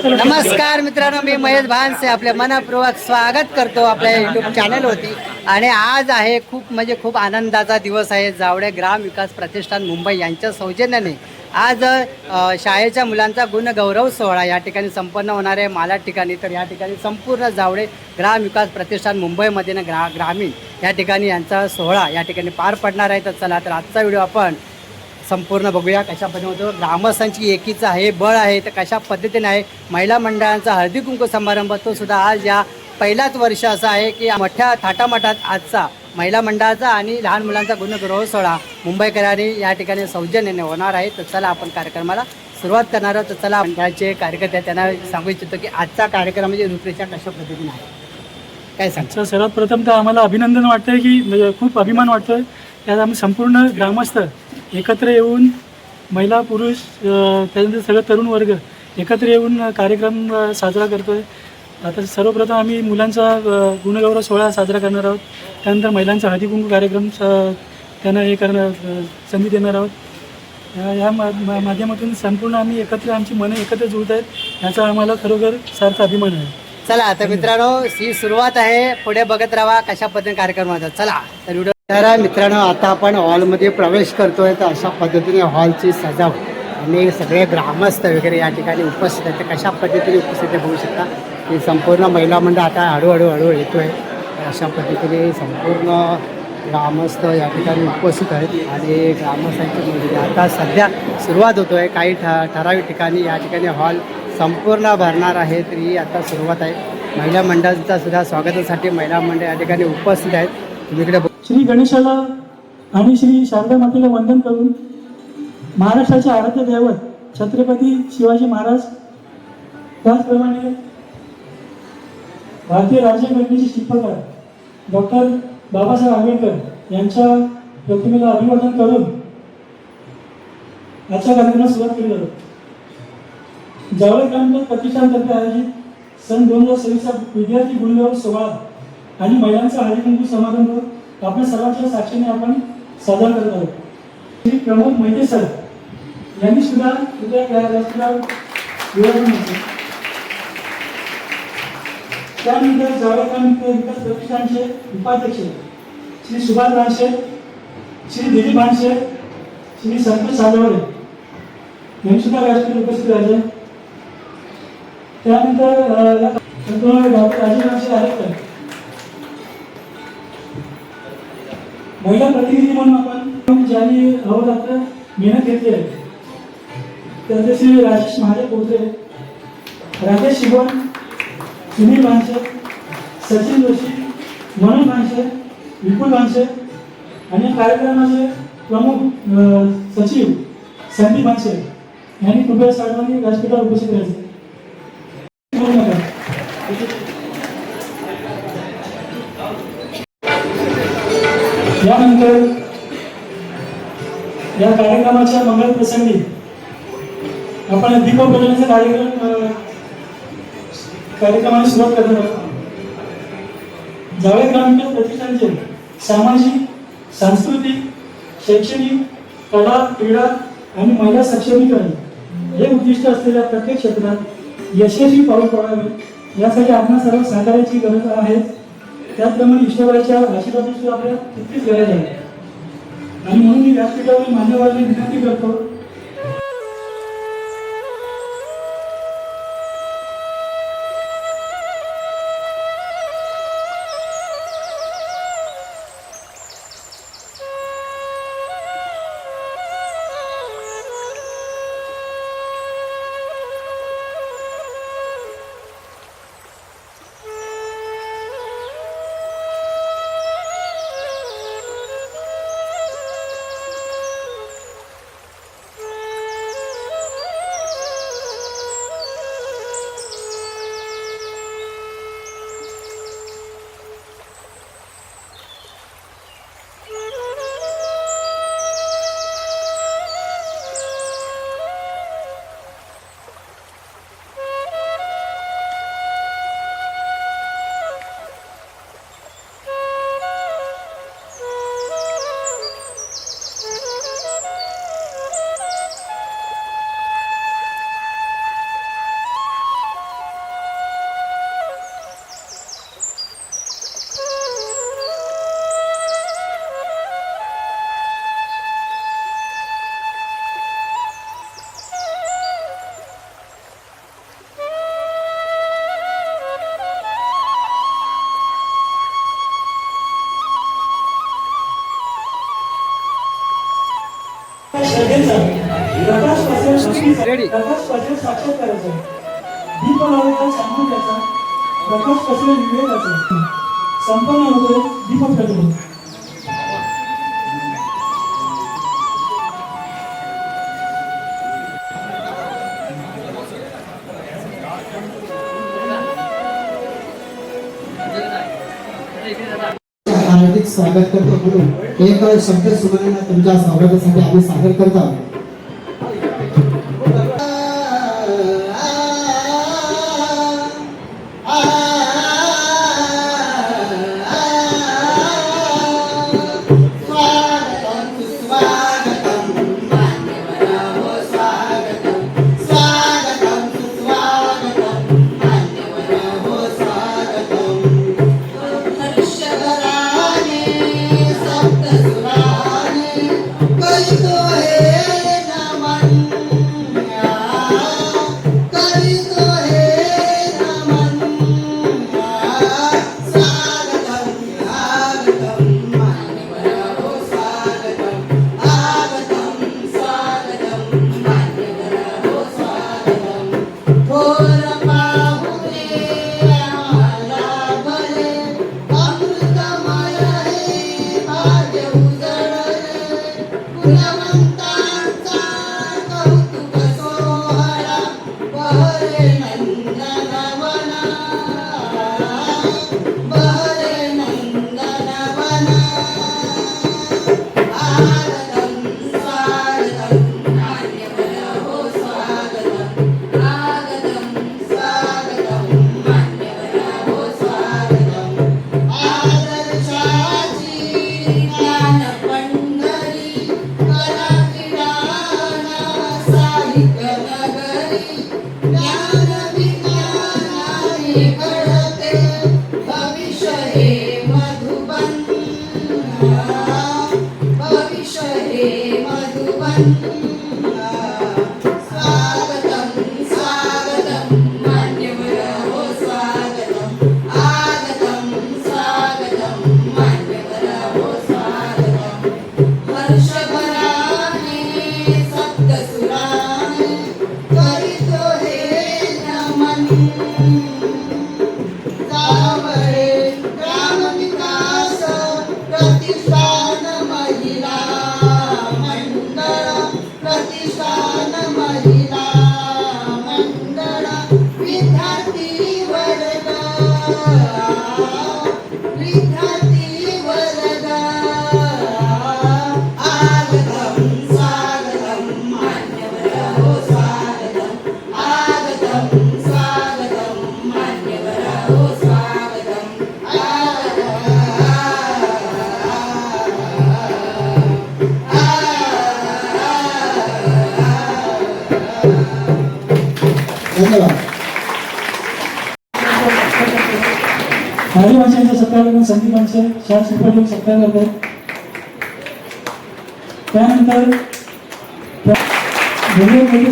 नमस्कार मित्रांनो, मी महेश भानसे आपल्या मनपूर्वक स्वागत करतो आपल्या यूट्यूब चॅनलवरती. आणि आज आहे खूप आनंदाचा दिवस आहे. जावळे ग्राम विकास प्रतिष्ठान मुंबई यांच्या सौजन्याने आज शाळेच्या मुलांचा गुणगौरव सोहळा या ठिकाणी संपन्न होणार आहे मालाड ठिकाणी. तर या ठिकाणी संपूर्ण जावळे ग्राम विकास प्रतिष्ठान मुंबईमध्ये ग्रामीण या ठिकाणी यांचा सोहळा या ठिकाणी पार पडणार आहे. तर चला, तर आजचा व्हिडिओ आपण संपूर्ण बघूया कशा पद्धतीने होतो. ग्रामस्थांची एकीचं हे बळ आहे, तर कशा पद्धतीने आहे. महिला मंडळांचा हळदी कुंकू समारंभ तो सुद्धा आज या पहिलाच वर्ष असं आहे की मोठ्या थाटामाटात आजचा महिला मंडळाचा आणि लहान मुलांचा गुणगौरव सोहळा मुंबईकरांनी या ठिकाणी सौजन्याने होणार आहे. तर चला, आपण कार्यक्रमाला सुरुवात करणार आहोत. तर चला, मंडळाचे कार्यकर्ते त्यांना सांगू इच्छितो की आजचा कार्यक्रमाची रूपरेषा कशा पद्धतीने आहे, काय सांगतो. सर्वात प्रथम तर आम्हाला अभिनंदन वाटतं की म्हणजे खूप अभिमान वाटतो. त्यात आम्ही संपूर्ण ग्रामस्थ एकत्र येऊन महिला पुरुष त्यानंतर सगळं तरुण वर्ग एकत्र येऊन कार्यक्रम साजरा करतो आहे. आता सर्वप्रथम आम्ही मुलांचा गुणगौरव सोहळा साजरा करणार आहोत. त्यानंतर महिलांचा हळदी कुंकू कार्यक्रम त्यांना हे करणार संधी देणार आहोत. या माध्यमातून संपूर्ण आम्ही एकत्र आमची मनं एकत्र जुळत आहेत, याचा आम्हाला खरोखर सार्थ अभिमान आहे. चला, आता मित्रांनो ही सुरुवात आहे, पुढे बघत राहा कशा पद्धतीने कार्यक्रम होतात. चला तर व्हिडिओ. तर मित्रांनो, आता आपण हॉलमध्ये प्रवेश करतोय. तर अशा पद्धतीने हॉलची सजावट आणि सगळे ग्रामस्थ वगैरे या ठिकाणी उपस्थित आहेत. तर कशा पद्धतीने उपस्थित आहे बघू शकता की संपूर्ण महिला मंडळ आता हळूहळू येतोय. अशा पद्धतीने संपूर्ण ग्रामस्थ या ठिकाणी उपस्थित आहेत आणि ग्रामस्थांची म्हणजे आता सध्या सुरुवात होतो आहे. काही ठराविक ठिकाणी या ठिकाणी हॉल संपूर्ण भरणार आहे. तरी आता सुरुवात आहे. महिला मंडळाचा सुद्धा स्वागतासाठी महिला मंडळ या ठिकाणी उपस्थित आहेत. तुम्ही श्री गणेशाला आणि श्री शारदा मातेला वंदन करून महाराष्ट्राचे आराध्य दैवत छत्रपती शिवाजी महाराज, त्याचप्रमाणे भारतीय राज्यघटनेचे शिल्पकार डॉक्टर बाबासाहेब आंबेडकर यांच्या प्रतिमेला अभिवादन करून आजच्या कार्यक्रमाला सुरुवात केली जाते. जावळे ग्राम प्रतिष्ठानतर्फे आयोजित सन 2026 विद्यार्थी गुणगौरव सोहळा आणि महिलांचा हळदी कुंकू समारंभ आपल्या सर्वांच्या साक्षीने आपण साजरा करत आहोत. श्री प्रमोद मैते सर यांनी सुद्धा त्यानंतर जावळे ग्राम विकास प्रतिष्ठानचे उपाध्यक्ष श्री सुभाष भानसे, श्री दिलीप भानसे, श्री संतोष सालवडे यांनी सुद्धा व्यासपीठावर उपस्थित राहिले. त्यानंतर डॉक्टर राजीव भानसे आहेत. महिला प्रतिनिधी म्हणून आपण ज्यांनी अहोरात्र मेहनत घेतली आहे त्याचे श्री राजेश महादेव पोत्रे, राकेश शिवण, सुनील भानसे, सचिन जोशी, मनोज भानसे, विपुल भानसे आणि कार्यक्रमाचे प्रमुख सचिव संदीप भानसे यांनी कृपया सर्वांनी व्यासपीठावर उपस्थित राहायचे. यानंतर या कार्यक्रमाच्या मंगल प्रसंगी आपण दीपप्रज्वलनाचा कार्यक्रमाला सुरुवात करणार आहोत. जावळे ग्राम विकास प्रतिष्ठानचे सामाजिक, सांस्कृतिक, शैक्षणिक, कला, क्रीडा आणि महिला सक्षमीकरण हे उद्दिष्ट असलेल्या प्रत्येक क्षेत्रात यशस्वी पाऊल पडावे यासाठी आपण सर्व सहकार्याची गरज आहे. त्याचप्रमाणे ईश्वराच्या आशीर्वादाची आपल्याला तितकीच गरज आहे आणि म्हणून मी व्यासपीठावरील मान्यवरांनी विनंती करतो Ready. प्रकाश पाटील साक्षात करायचा दीप लावलेला सांगून द्यायचा प्रकाश कसले विवेकाचा संपन्न होतो दीपक प्रज्वलन. हार्दिक स्वागत करतो म्हणून एक शब्द सुमनांना तुमच्या स्वागतासाठी आम्ही सादर करत आहोत. माझी माणसांचा सत्कार करून संदीप माणसे शाळा सुपरदेव सत्कार करतात. त्यानंतर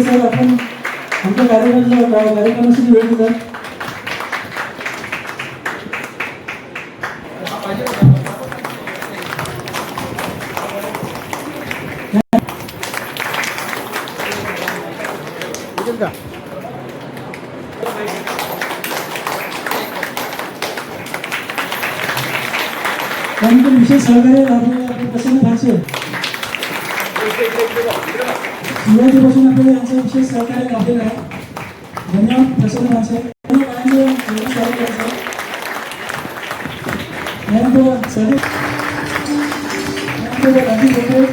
सर आपण आमच्या कार्यक्रमासाठी वेळ देतात. त्यानंतर विशेष सहकार्य आपले प्रसन्न भाषे सुरुवातीपासून आपल्याला यांचं विशेष सहकार्य लाभलेलं आहे. धन्यवाद प्रसन्न भाषे. त्यानंतर सदैव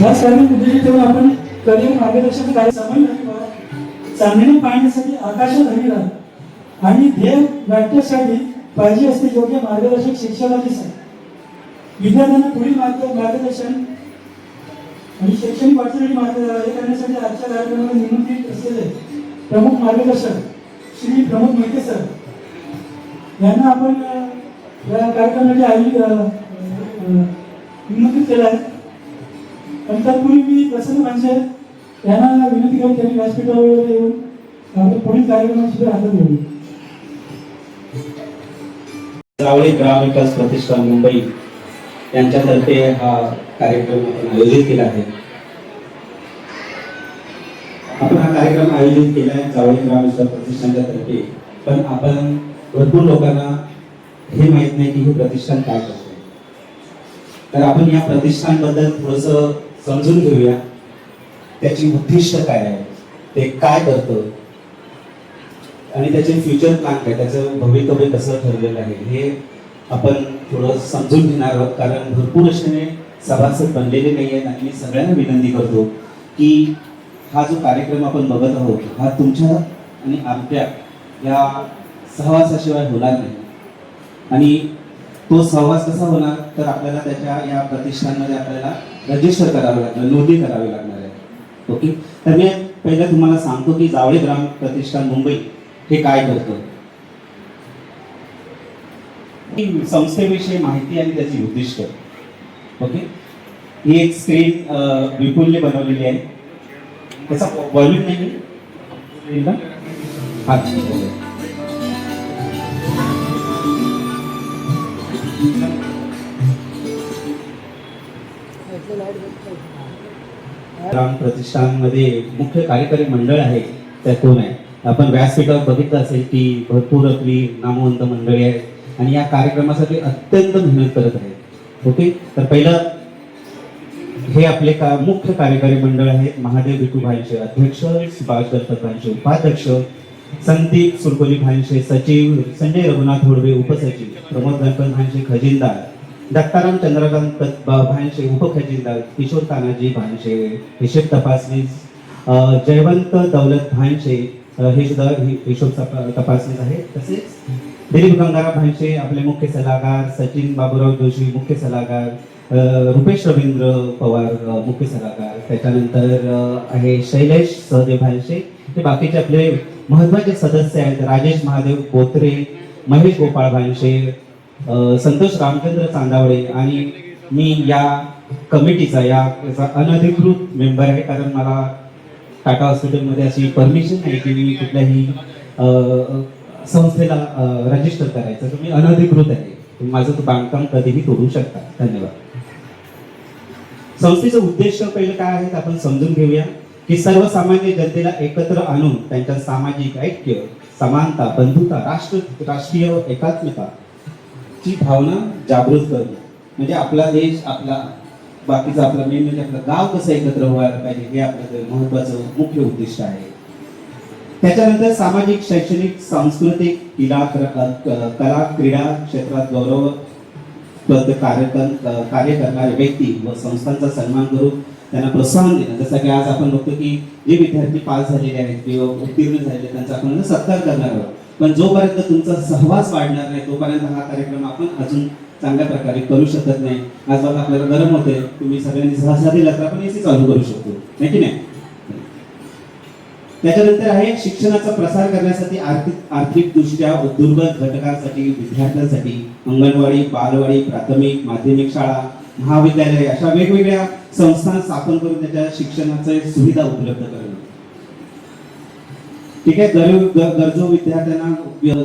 या सर्व मुद्द्याची तेव्हा आपण करिअर मार्गदर्शन कार्य चांगली पाहण्यासाठी आकाशात हवी राहत आणि ध्येय गाठण्यासाठी पाहिजे असते योग्य मार्गदर्शक शिक्षणाची साथ. विद्यार्थ्यांना पुढील मार्गदर्शन आणि शैक्षणिक वाटचाली हे करण्यासाठी आजच्या कार्यक्रमाला निमंत्रित असलेले प्रमुख मार्गदर्शक श्री प्रमोद मोहिते सर यांना आपण या कार्यक्रमासाठी निमंत्रित केलं आहे. पण तत्पूर्वी मी प्रसन्न भानसे यांना विनंती करून त्यांनी व्यासपीठावर येऊन आपल्या पुढील कार्यक्रमाची हातात घेऊ. जावळे ग्राम विकास प्रतिष्ठान मुंबई यांच्यातर्फे हा कार्यक्रम आपण आयोजित केला आहे. आपण हा कार्यक्रम आयोजित केला आहे जावळे ग्राम विकास प्रतिष्ठानच्या तर्फे. पण आपण भरपूर लोकांना हे माहित नाही की हे प्रतिष्ठान काय करते. तर आपण या प्रतिष्ठानबद्दल थोडंसं समजून घेऊया. त्याची उद्दिष्ट काय आहे, ते काय करतं आणि त्याचे फ्युचर प्लॅन काय, त्याचं भवितव्य कसं ठरलेलं आहे हे आपण थोडं समजून घेणार आहोत. कारण भरपूर असे सभासद बनलेले नाही आहेत आणि मी सगळ्यांना विनंती करतो की हा जो कार्यक्रम आपण बघत आहोत हा तुमच्या आणि आमच्या या सहवासाशिवाय होणार नाही. आणि तो सहवास कसा होणार तर आपल्याला त्याच्या या प्रतिष्ठानमध्ये आपल्याला रजिस्टर करावं लागणार, नोंदणी करावी लागणार आहे. ओके, तर मी पहिलं तुम्हाला सांगतो की जावळे ग्राम प्रतिष्ठान मुंबई हे काय करतं. संस्थेविषयी माहिती आणि त्याची उद्दिष्ट. ओके, ही एक स्क्रीन विपुलने बनवलेली आहे. त्याचा व्हॉल्यूम नाही हा ग्राम प्रतिष्ठानमध्ये मुख्य कार्यकारी मंडळ आहे त्या कोण आहे. आपण व्यासपीठावर बघितलं असेल की भरपूर आपली नामवंत मंडळी आहेत आणि या कार्यक्रमासाठी अत्यंत मेहनत करत आहेत. ओके, तर पहिलं हे आपले मुख्य कार्यकारी मंडळ आहेत. महादेव विठू भाईंचे अध्यक्ष, सुभाष गणपत भाईंचे उपाध्यक्ष, संदीप सुरकोली भाईंचे सचिव, संजय रघुनाथ होडवे उपसचिव, प्रमोद गणपत भाईंचे खजिनदार, दत्ताराम चंद्रकांत भाईंचे उपखजिनदार, किशोर तानाजी भाईंचे हिशेब तपासणी, जयवंत दौलत भाईंचे हे सुद्धा हिशोब तपासणी आहे. तसेच दिलीप गंगाराम भाईंचे आपले मुख्य सल्लागार, सचिन बाबूराव जोशी मुख्य सल्लागार, रुपेश रवींद्र पवार मुख्य सल्लागार, त्याच्यानंतर आहे शैलेश सहदेव भाईंचे. हे बाकीचे आपले महत्वाचे सदस्य आहेत. राजेश महादेव बोत्रे, महेश गोपाळ भाईंचे, संतोष रामचंद्र चांदावळे आणि मी या कमिटीचा याचा अनधिकृत मेंबर आहे. कारण मला टाटा हॉस्पिटलमध्ये अशी परमिशन नाही की मी कुठल्याही संस्थेला रजिस्टर करायचं. तर मी अनधिकृत आहे. तुम्ही माझं तो बांधकाम कधीही तोडू शकता. धन्यवाद. संस्थेचं उद्देश पहिलं काय आहे आपण समजून घेऊया की सर्वसामान्य जनतेला एकत्र आणून त्यांच्या सामाजिक ऐक्य, समानता, बंधुता, राष्ट्रीय एकात्मता ची भावना जागृत करणं. म्हणजे आपला देश, आपला बाकीचा आपला मेन म्हणजे आपलं गाव कसं एकत्र व्हायला पाहिजे हे आपलं महत्वाचं मुख्य उद्दिष्ट आहे. त्याच्यानंतर सामाजिक, शैक्षणिक, सांस्कृतिक, कला, क्रीडा क्षेत्रात गौरवप्रद कार्य करणारे व्यक्ती व संस्थांचा सन्मान करून त्यांना प्रोत्साहन देणं. जसं की आज आपण बघतो की जे विद्यार्थी पास झालेले आहेत किंवा उत्तीर्ण झालेले त्यांचा आपण सत्कार करणार आहोत. पण जोपर्यंत तुमचा सहवास वाढणार नाही तोपर्यंत हा कार्यक्रम आपण अजून चांगल्या प्रकारे करू शकत नाही. आज बघा आपल्याला गरम होते, तुम्ही सगळ्यांनी सहसा दिला तर आपण एसी चालू करू शकतो, नाही की नाही. त्याच्यानंतर आहे शिक्षणाचा प्रसार करण्यासाठी आर्थिक दृष्ट्या दुर्बल घटकांसाठी, विद्यार्थ्यांसाठी अंगणवाडी, बालवाडी, प्राथमिक, माध्यमिक शाळा, महाविद्यालय अशा वेगवेगळ्या संस्था स्थापन करून त्याच्या शिक्षणाची सुविधा उपलब्ध करणं. ठीक आहे. गरजू विद्यार्थ्यांना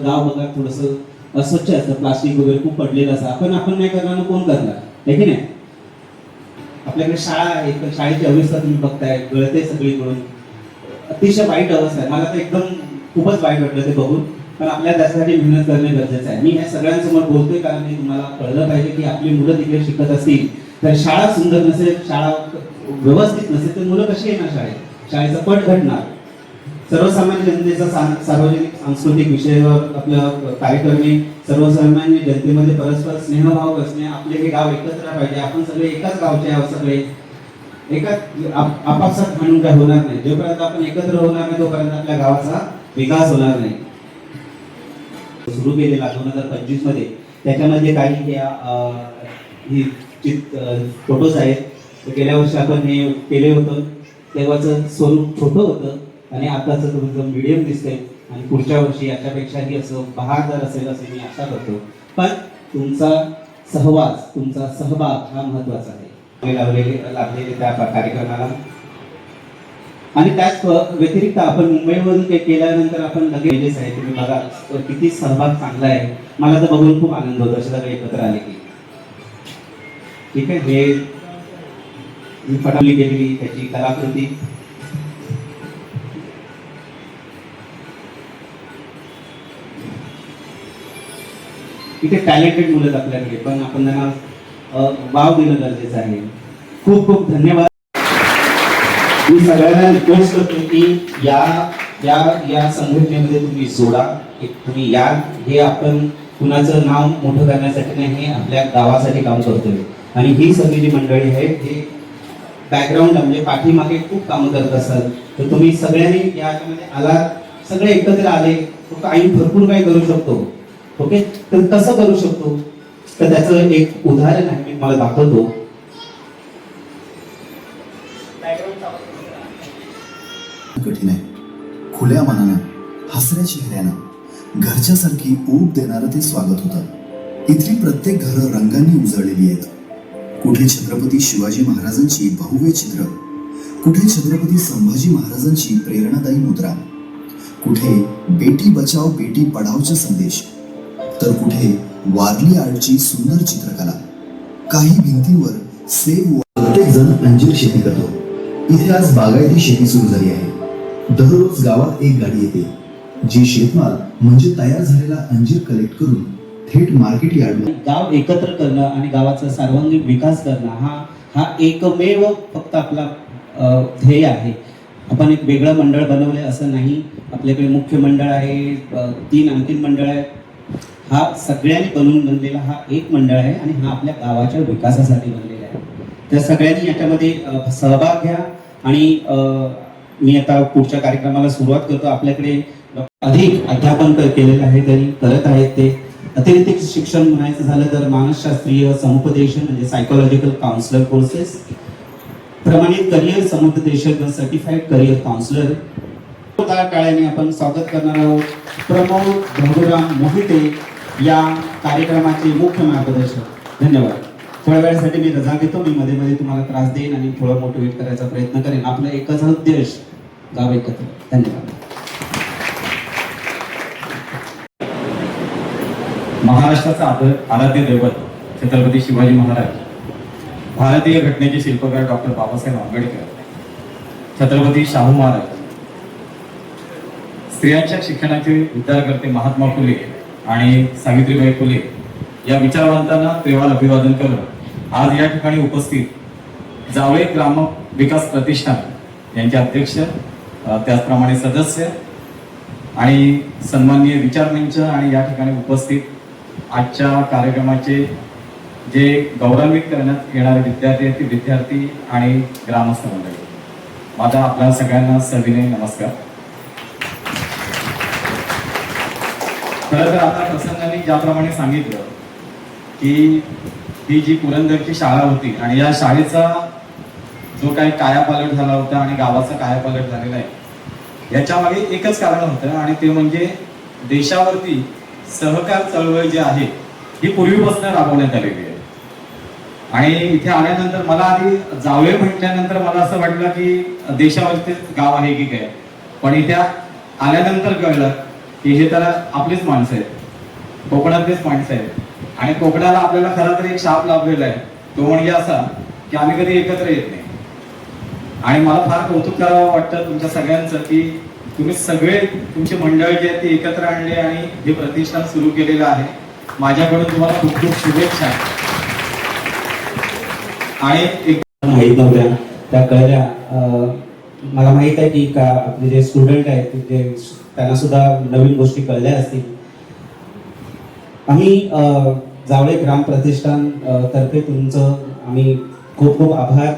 गाव बघा थोडंसं अस्वच्छ असतं, प्लास्टिक वगैरे खूप पडलेलं असतं. आपण नाही करणार कोण करणार, आहे की नाही. आपल्याकडे शाळा आहे, शाळेची अवस्था तुम्ही बघताय, गळते सगळी मिळून, अतिशय वाईट अवस्था आहे. मला तर एकदम खूपच वाईट वाटलं ते बघून. पण आपल्याला त्यासाठी मेहनत करणे गरजेचं आहे. मी या सगळ्यांसमोर बोलतोय कारण हे तुम्हाला कळलं पाहिजे की आपली मुलं तिकडे शिकत असतील तर शाळा सुंदर नसेल, शाळा व्यवस्थित नसेल तर मुलं कशी येणार शाळेत, शाळेचा पट घडणार. सर्वसामान्य जनतेचा सार्वजनिक सांस्कृतिक विषयावर आपलं कार्यक्रम सर्वसामान्य जनतेमध्ये परस्पर स्नेहभाव असणे, आपले हे गाव एकत्र पाहिजे, आपण सगळे एकाच गावचे आहोत, सगळे एकाच आपापसात म्हणून काय होणार नाही. जोपर्यंत आपण एकत्र होणार नाही तोपर्यंत आपल्या गावाचा विकास होणार नाही. सुरू केलेला 2025 मध्ये त्याच्यामध्ये काही ही फोटोज आहेत. तर गेल्या वर्षी आपण हे केले होतं तेव्हाचं स्वरूप छोटं होतं आणि आताचं तुमचं मीडियम दिसतंय आणि पुढच्या वर्षी याच्यापेक्षाही असं बहारदार असेल असं मी आशा करतो. पण तुमचा सहवास, तुमचा सहभाग हा महत्त्वाचा आहे. लागलेले त्या कार्यक्रमाला आणि त्याच व्यतिरिक्त आपण मुंबईवरून ते केल्यानंतर आपण लगेच आहे. तुम्ही बघा किती सहभाग चांगला आहे. मला तर बघून खूप आनंद होतो असे सगळे एकत्र आले की. ठीक आहे, हे मी पटावली गेलेली त्याची कलाकृती इथे टॅलेंटेड मुलं आपल्याकडे, पण आपण त्यांना वाव देणं गरजेचं आहे. खूप खूप धन्यवाद. मी सगळ्यांना रिक्वेस्ट करतो की या संघटनेमध्ये तुम्ही जोडा, तुम्ही या. हे आपण कुणाचं नाव मोठं करण्यासाठी नाही, हे आपल्या गावासाठी काम करतोय. आणि ही सगळी जी मंडळी आहेत हे बॅकग्राऊंड म्हणजे पाठीमागे खूप कामं करत असतात. तर तुम्ही सगळ्यांनी याच्यामध्ये आला, सगळे एकत्र आले तर आम्ही भरपूर काही करू शकतो. ओके, तर कसं करू शकतो तर त्याचं एक उदाहरण आहे, मी मला दाखवतो. कठीण आहे. खुल्या मनानं, हसऱ्या चेहऱ्यानं, घरच्यासारखी ऊब देणारं ते स्वागत होतं. इथली प्रत्येक घरं रंगांनी उजळलेली आहेत. कुठे छत्रपती शिवाजी महाराजांची भव्य चित्र, कुठे छत्रपती संभाजी महाराजांची प्रेरणादायी मुद्रा, कुठे बेटी बचाव बेटी पढावचे संदेश, तर कुठे वारली आर्टची सुंदर चित्रकला. काही भिंतींवर सेव. प्रत्येक जण अंजीर शेती करतो. इथे आज बागायती शेती सुरू झाली आहे. दररोज गावात एक गाडी येते जी शेतमाल म्हणजे तयार झालेला अंजीर कलेक्ट करून थेट मार्केट यार्डला. गाव एकत्र करणं आणि गावाचा सर्वांगीण विकास करणं हा एकमेव फक्त आपला ध्येय आहे. आपण एक वेगळं मंडळ बनवलंय असं नाही. आपल्याकडे मुख्य मंडळ आहे, 3 आणखीन मंडळ आहे. हा सगळ्यांनी बनलेला हा एक मंडळ आहे आणि हा आपल्या गावाच्या विकासासाठी बनलेला आहे. तर सगळ्यांनी याच्यामध्ये सहभाग घ्या. आणि मी आता पुढच्या कार्यक्रमाला सुरुवात करतो. आपल्याकडे अधिक अध्यापन केलेलं आहे, तरी करत आहेत ते. अतिरिक्त शिक्षण म्हणायचं झालं तर मानसशास्त्रीय समुपदेशन म्हणजे सायकोलॉजिकल काउन्सिलर कोर्सेस, प्रमाणित करिअर समुपदेशक सर्टिफाईड करिअर काउन्सिलर. टाळ्याने आपण स्वागत करणार आहोत प्रमोद भगुराम मोहिते या कार्यक्रमाचे मुख्य मार्गदर्शक. धन्यवाद. थोड्या वेळासाठी मी रजा घेतो. मी मध्ये मध्ये तुम्हाला त्रास देईन आणि थोडं मोटिवेट करायचा प्रयत्न करेन. आपला एकच उद्देश गाव एकत्र. धन्यवाद. महाराष्ट्राचा आराध्य दैवत छत्रपती शिवाजी महाराज, भारतीय घटनेचे शिल्पकार डॉक्टर बाबासाहेब आंबेडकर, छत्रपती शाहू महाराज, स्त्रियांच्या शिक्षणाचे उद्धारकर्ते महात्मा फुले आणि सावित्रीबाई फुले या विचारवंतांना त्रिवार अभिवादन करत आज या ठिकाणी उपस्थित जावळे ग्राम विकास प्रतिष्ठान यांचे अध्यक्ष, त्याचप्रमाणे सदस्य आणि सन्माननीय विचारमंच आणि या ठिकाणी उपस्थित आजच्या कार्यक्रमाचे जे गौरवान्वित करण्यात येणारे विद्यार्थी आहेत, ते विद्यार्थी आणि ग्रामस्थ मंडळी, माझा आपल्या सगळ्यांना सविनय नमस्कार. खरं तर आता प्रसंगाने ज्याप्रमाणे सांगितलं की ही जी पुरंदरची शाळा होती आणि या शाळेचा जो काही कायापालट झाला होता आणि गावाचा कायापालट झालेला आहे, याच्या मागे एकच कारण होतं आणि ते म्हणजे देशावरती सहकार चळवळ जी आहे ही पूर्वीपासून राबवण्यात आलेली आहे. आणि इथे आल्यानंतर मला आधी जावळे म्हटल्यानंतर मला असं वाटलं की देशावरतीच गाव आहे की काय, पण इथे आल्यानंतर कळलं की हे तर आपलीच माणसं आहेत, कोकणातलीच माणसं आहेत. आणि कोकणाला आपल्याला खरा तर एक शाप लाभलेला आहे, तो म्हणजे असा की आम्ही कधी एकत्र येत नाही. आणि मला फार कौतुक करावं वाटतं तुमच्या सगळ्यांचं की तुम्ही सगळे तुमचे मंडळ जे आहेत ते एकत्र आणले आणि हे प्रतिष्ठान सुरू केलेलं आहे. माझ्याकडून तुम्हाला खूप खूप शुभेच्छा. आणि एक माहीत नव्हत्या त्या कळल्या. मला माहित आहे की का आपले जे स्टुडंट आहेत ते त्यांना सुद्धा नवीन गोष्टी कळल्या असतील. आम्ही जावळे ग्राम प्रतिष्ठान तर्फे तुमचं आम्ही खूप खूप आभार.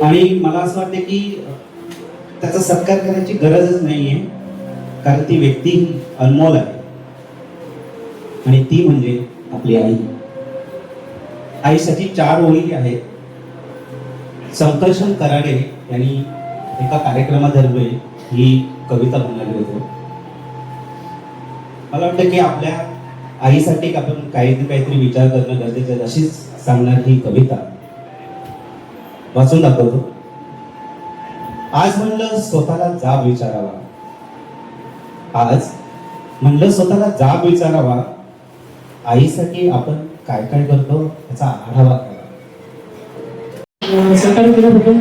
आणि मला असं वाटतं की त्याचा सत्कार करायची गरजच नाहीये. कारण ती व्यक्ती ही अनमोल आहे आणि ती म्हणजे आपली आई. आईसाठी 4 ओळी आहेत. संकर्षण कराडे यांनी एका कार्यक्रमादरम्यान ही कविता म्हणाली होती. मला वाटतं की आपल्या आईसाठी आपण काहीतरी विचार करणं गरजेचं आहे. अशीच सांगणार ही कविता वाचून दाखवतो. आज म्हणलं स्वतःला जाब विचारावा, आज म्हणलं स्वतःला जाब विचारावा, आईसाठी आपण काय काय करतो याचा आढावा घ्यावा. सहकार्य केल्याबद्दल